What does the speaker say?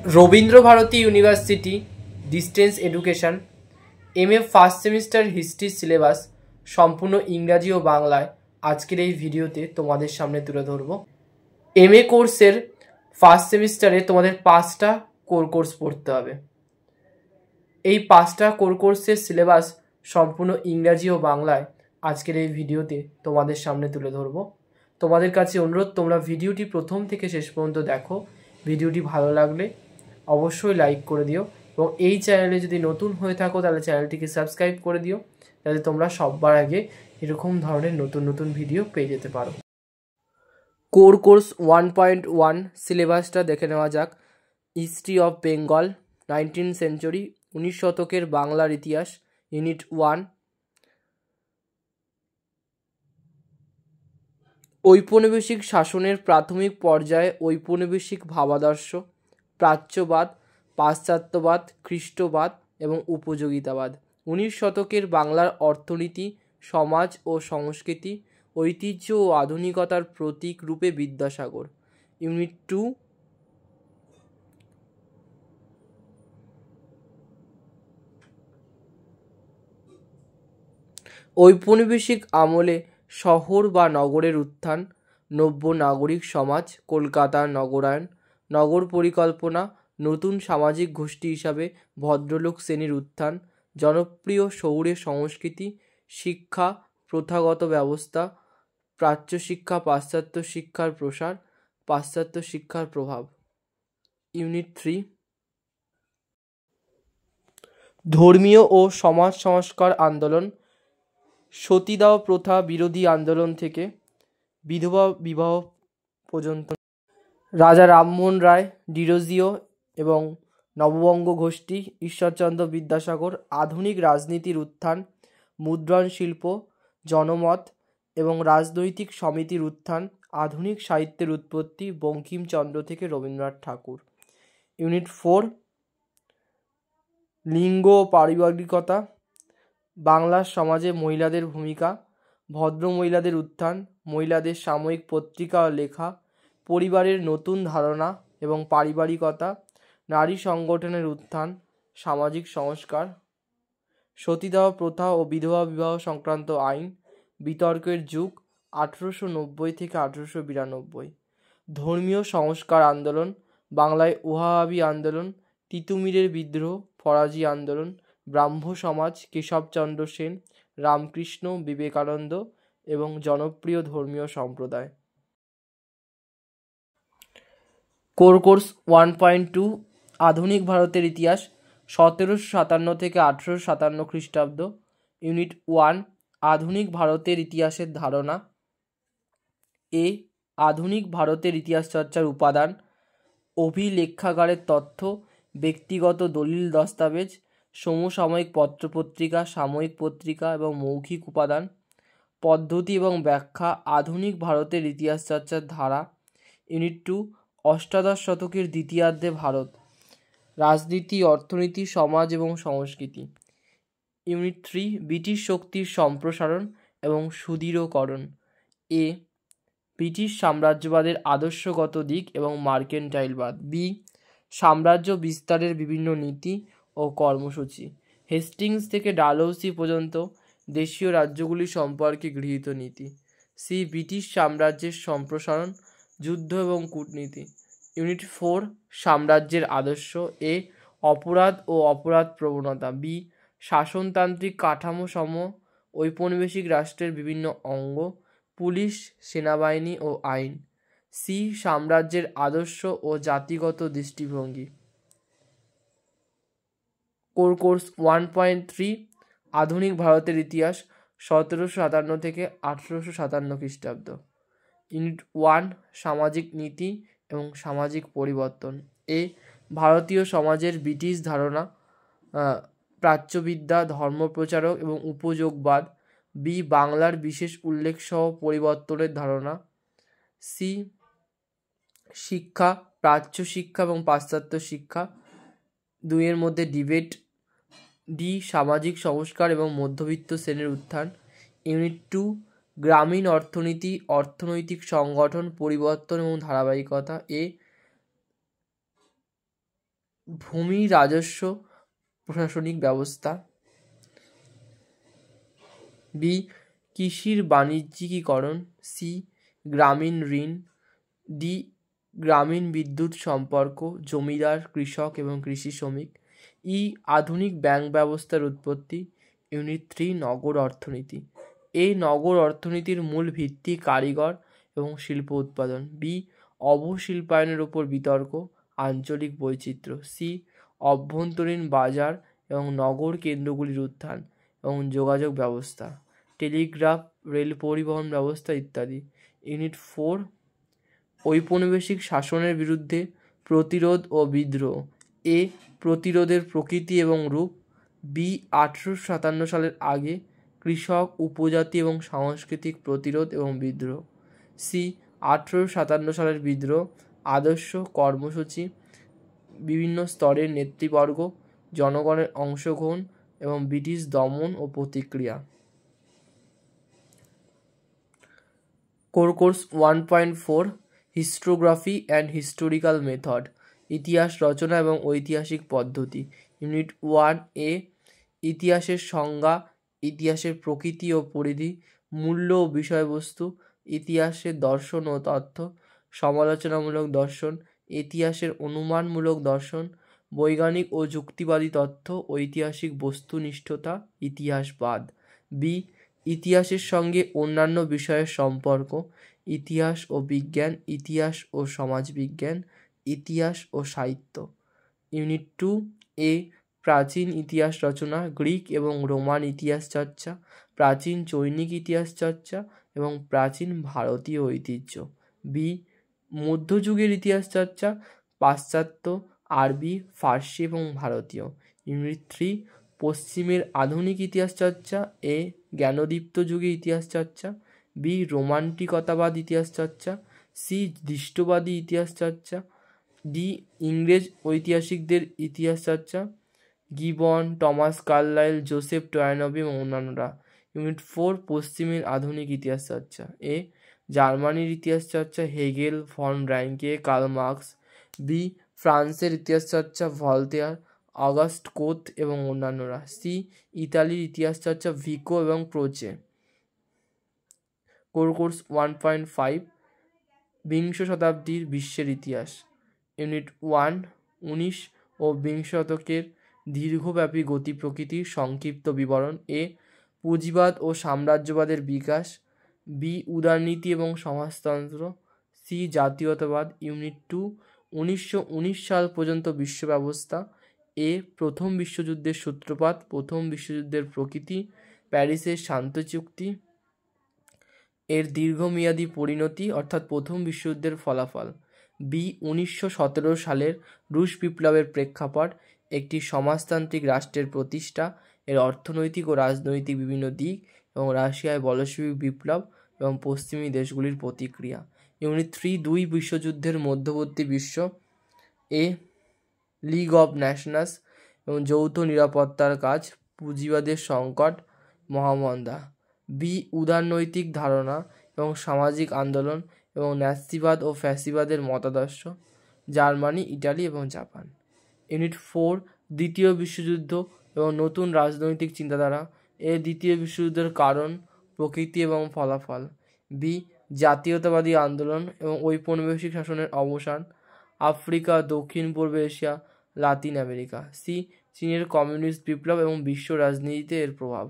Rabindra Bharati university distance education MA first semester history syllabus সম্পূর্ণ ইংরাজি ও বাংলায় আজকের এই ভিডিওতে তোমাদের সামনে তুলে ধরব। এমএ কোর্সের ফার্স্ট সেমিস্টারে তোমাদের 5টা কোর কোর্স পড়তে হবে। এই 5টা কোর কোর্সের সিলেবাস সম্পূর্ণ ইংরাজি ও বাংলায় আজকের এই ভিডিওতে তোমাদের সামনে তুলে ধরব। তোমাদের কাছে অনুরোধ, তোমরা ভিডিওটি প্রথম থেকে শেষ পর্যন্ত দেখো। ভিডিওটি ভালো লাগলে অবশ্যই লাইক করে দিও এবং এই চ্যানেলে যদি নতুন হয়ে থাকো তাহলে চ্যানেলটিকে সাবস্ক্রাইব করে দিও, যাতে তোমরা সবার আগে এরকম ধরনের নতুন নতুন ভিডিও পেয়ে যেতে পারো। কোর কোর্স 1.1 সিলেবাসটা দেখে নেওয়া যাক। History of Bengal, 19th century, 19 শতকের বাংলার ইতিহাস, ইউনিট 1। ঔপনিবেশিক শাসনের প্রাথমিক পর্যায়ে ঔপনিবেশিক ভাবাদর্শ, প্রাচ্যবাদ, পাশ্চাত্যবাদ, খ্রিস্টবাদ এবং উপযোগিতাবাদ। 19 শতকের বাংলার অর্থনীতি, সমাজ ও সংস্কৃতি, ঐতিহ্য ও আধুনিকতার প্রতীক রূপে বিদ্যাসাগর, ইউনিট 2। ঔপনিবেশিক আমলে শহর বা নগরের উত্থান, নব্য নাগরিক সমাজ, কলকাতার নগরায়ন, নগর পরিকল্পনা, নতুন সামাজিক গোষ্ঠী হিসাবে ভদ্রলোক শ্রেণীর উত্থান, জনপ্রিয় শহুরে সংস্কৃতি, শিক্ষা, প্রথাগত ব্যবস্থা, প্রাচ্য শিক্ষা, পাশ্চাত্য শিক্ষার প্রসার, পাশ্চাত্য শিক্ষার প্রভাব, ইউনিট 3। ধর্মীয় ও সমাজ সংস্কার আন্দোলন, সতীদাহ প্রথা বিরোধী আন্দোলন থেকে বিধবা বিবাহ পর্যন্ত, রাজা রামমোহন রায়, ডিরোজিও এবং নববঙ্গ গোষ্ঠী, ঈশ্বরচন্দ্র বিদ্যাসাগর, আধুনিক রাজনীতির উত্থান, মুদ্রণ শিল্প, জনমত এবং রাজনৈতিক সমিতির উত্থান, আধুনিক সাহিত্যের উৎপত্তি, বঙ্কিমচন্দ্র থেকে রবীন্দ্রনাথ ঠাকুর, ইউনিট 4। লিঙ্গ ও পারিবারিকতা, বাংলার সমাজে মহিলাদের ভূমিকা, ভদ্র মহিলাদের উত্থান, মহিলাদের সাময়িক পত্রিকা ও লেখা, পরিবারের নতুন ধারণা এবং পারিবারিকতা, নারী সংগঠনের উত্থান, সামাজিক সংস্কার, সতীদাহ প্রথা ও বিধবা বিবাহ সংক্রান্ত আইন, বিতর্কের যুগ 1890 থেকে 1892, ধর্মীয় সংস্কার আন্দোলন, বাংলায় ওহাবি আন্দোলন, তিতুমিরের বিদ্রোহ, ফরাজি আন্দোলন, ব্রাহ্ম সমাজ, কেশবচন্দ্র সেন, রামকৃষ্ণ, বিবেকানন্দ এবং জনপ্রিয় ধর্মীয় সম্প্রদায়। কোর কোর্স 1.2 আধুনিক ভারতের ইতিহাস, 1757 থেকে 1857 খ্রিস্টাব্দ, ইউনিট 1। আধুনিক ভারতের ইতিহাসের ধারণা। এ আধুনিক ভারতের ইতিহাস চর্চার উপাদান, অভিলেখাগারের তথ্য, ব্যক্তিগত দলিল দস্তাবেজ, সমসাময়িক পত্রপত্রিকা, সাময়িক পত্রিকা এবং মৌখিক উপাদান, পদ্ধতি এবং ব্যাখ্যা, আধুনিক ভারতের ইতিহাস চর্চার ধারা, ইউনিট 2। অষ্টাদশ শতকের দ্বিতীয়ার্ধে ভারত, রাজনীতি, অর্থনীতি, সমাজ এবং সংস্কৃতি, ইউনিট 3। ব্রিটিশ শক্তির সম্প্রসারণ এবং সুদৃঢ়করণ। এ ব্রিটিশ সাম্রাজ্যবাদের আদর্শগত দিক এবং মার্কেন্টাইলবাদ। বি সাম্রাজ্য বিস্তারের বিভিন্ন নীতি ও কর্মসূচি, হেস্টিংস থেকে ডালহৌসি পর্যন্ত দেশীয় রাজ্যগুলি সম্পর্কে গৃহীত নীতি। সি ব্রিটিশ সাম্রাজ্যের সম্প্রসারণ, যুদ্ধ এবং কূটনীতি, ইউনিট 4। সাম্রাজ্যের আদর্শ। এ অপরাধ ও অপরাধ প্রবণতা। বি শাসনতান্ত্রিক কাঠামো সম ঔপনিবেশিক রাষ্ট্রের বিভিন্ন অঙ্গ, পুলিশ, সেনাবাহিনী ও আইন। সি সাম্রাজ্যের আদর্শ ও জাতিগত দৃষ্টিভঙ্গি। কোর কোর্স 1.3 আধুনিক ভারতের ইতিহাস, 1757 থেকে 1857 খ্রিস্টাব্দ, ইউনিট 1। সামাজিক নীতি এবং সামাজিক পরিবর্তন। এ ভারতীয় সমাজের ব্রিটিশ ধারণা, প্রাচ্যবিদ্যা, ধর্মপ্রচারক এবং উপযোগবাদ। বি বাংলার বিশেষ উল্লেখসহ পরিবর্তনের ধারণা। সি শিক্ষা, প্রাচ্য শিক্ষা এবং পাশ্চাত্য শিক্ষা, দুইয়ের মধ্যে ডিবেট। ডি সামাজিক সংস্কার এবং মধ্যবিত্ত শ্রেণীর উত্থান, ইউনিট 2। গ্রামীণ অর্থনীতি, অর্থনৈতিক সংগঠন, পরিবর্তন এবং ধারাবাহিকতা। এ ভূমি রাজস্ব প্রশাসনিক ব্যবস্থা। বি কৃষির বাণিজ্যিকীকরণ। সি গ্রামীণ ঋণ। ডি গ্রামীণ বিদ্যুৎ সম্পর্ক জমিদার কৃষক এবং কৃষি শ্রমিক। ই আধুনিক ব্যাংক ব্যবস্থার উৎপত্তি। ইউনিট 3 নগর অর্থনীতি। এই নগর অর্থনীতির মূল ভিত্তি কারিগর এবং শিল্প উৎপাদন। বি অবশিল্পায়নের উপর বিতর্ক আঞ্চলিক বৈচিত্র্য। সি অভ্যন্তরীণ বাজার এবং নগর কেন্দ্রগুলির উত্থান এবং যোগাযোগ ব্যবস্থা, টেলিগ্রাফ, রেল পরিবহন ব্যবস্থা ইত্যাদি। ইউনিট 4 ঔপনিবেশিক শাসনের বিরুদ্ধে প্রতিরোধ ও বিদ্রোহ। এ প্রতিরোধের প্রকৃতি এবং রূপ। বি 1857 সালের আগে কৃষক উপজাতি এবং সাংস্কৃতিক প্রতিরোধ এবং বিদ্রোহ। সি 1857 সালের বিদ্রোহ, আদর্শ কর্মসূচি, বিভিন্ন স্তরের নেতৃবর্গ, জনগণের অংশগ্রহণ এবং ব্রিটিশ দমন ও প্রতিক্রিয়া। Course 1.4 historiography and historical method, ইতিহাস রচনা এবং ঐতিহাসিক পদ্ধতি। ইউনিট 1A ইতিহাসের সংজ্ঞা, ইতিহাসের প্রকৃতি ও পরিধি, মূল্য ও বিষয়বস্তু, ইতিহাসের দর্শন ও তথ্য, সমালোচনামূলক দর্শন, ইতিহাসের অনুমানমূলক দর্শন, বৈজ্ঞানিক ও যুক্তিবাদী তথ্য, ঐতিহাসিক বস্তুনিষ্ঠতা, ইতিহাসবাদ। বি ইতিহাসের সঙ্গে অন্যান্য বিষয়ের সম্পর্ক, ইতিহাস ও বিজ্ঞান, ইতিহাস ও সমাজবিজ্ঞান, ইতিহাস ও সাহিত্য। ইউনিট 2A প্রাচীন ইতিহাস রচনা, গ্রিক এবং রোমান ইতিহাস চর্চা, প্রাচীন চৈনিক ইতিহাস চর্চা এবং প্রাচীন ভারতীয় ঐতিহ্য। বি মধ্যযুগের ইতিহাস চর্চা, পাশ্চাত্য, আরবি, ফার্সি এবং ভারতীয়। ইউনিট 3 পশ্চিমের আধুনিক ইতিহাস চর্চা। এ জ্ঞানদীপ্ত যুগে ইতিহাস চর্চা। বি রোমান্টিকতাবাদ ইতিহাস চর্চা। সি দৃষ্টবাদী ইতিহাস চর্চা। ডি ইংরেজ ঐতিহাসিকদের ইতিহাস চর্চা, গিবন, টমাস কার্লাইল, জোসেফ টয়ানবি এবং অন্যান্যরা। ইউনিট 4 পশ্চিমের আধুনিক ইতিহাস চর্চা। এ জার্মানির ইতিহাস চর্চা, Hegel, von Ranke, Karl Marx. B ফ্রান্সের ইতিহাস চর্চা, ভলতেয়ার, অগাস্ট কোত এবং অন্যান্যরা। সি ইতালির ইতিহাস চর্চা, ভিকো এবং ক্রোচে। কোর্স 1.5 বিংশ শতাব্দীর বিশ্বের ইতিহাস। ইউনিট 1 19 ও বিংশ শতকের দীর্ঘব্যাপী গতি প্রকৃতির সংক্ষিপ্ত বিবরণ। এ পুঁজিবাদ ও সাম্রাজ্যবাদের বিকাশ। বি উদারনীতি এবং সমাজতন্ত্র। সি জাতীয়তাবাদ। ইউনিট 2 1919 সাল পর্যন্ত বিশ্ব ব্যবস্থা। এ প্রথম বিশ্বযুদ্ধের সূত্রপাত, প্রথম বিশ্বযুদ্ধের প্রকৃতি, প্যারিসের শান্তি চুক্তি, এর দীর্ঘমেয়াদী পরিণতি অর্থাৎ প্রথম বিশ্বযুদ্ধের ফলাফল। বি 1917 সালের রুশ বিপ্লবের প্রেক্ষাপট, একটি সমাজতান্ত্রিক রাষ্ট্রের প্রতিষ্ঠা, এর অর্থনৈতিক ও রাজনৈতিক বিভিন্ন দিক এবং রাশিয়ায় বলশেভিক বিপ্লব এবং পশ্চিমী দেশগুলির প্রতিক্রিয়া। ইউনিট 3 দুই বিশ্বযুদ্ধের মধ্যবর্তী বিশ্ব। এ লিগ অব নেশনস এবং যৌথ নিরাপত্তার কাজ, পুঁজিবাদের সংকট, মহামন্দা। বি উদারনৈতিক ধারণা এবং সামাজিক আন্দোলন এবং ন্যাস্তিবাদ ও ফ্যাসিবাদের মতাদর্শ, জার্মানি, ইটালি এবং জাপান। ইউনিট 4 দ্বিতীয় বিশ্বযুদ্ধ এবং নতুন রাজনৈতিক চিন্তাধারা। এ দ্বিতীয় বিশ্বযুদ্ধের কারণ, প্রকৃতি এবং ফলাফল। বি জাতীয়তাবাদী আন্দোলন এবং ঔপনিবেশিক শাসনের অবসান, আফ্রিকা, দক্ষিণ পূর্ব এশিয়া, লাতিন আমেরিকা। সি চীনের কমিউনিস্ট বিপ্লব এবং বিশ্ব রাজনীতিতে এর প্রভাব।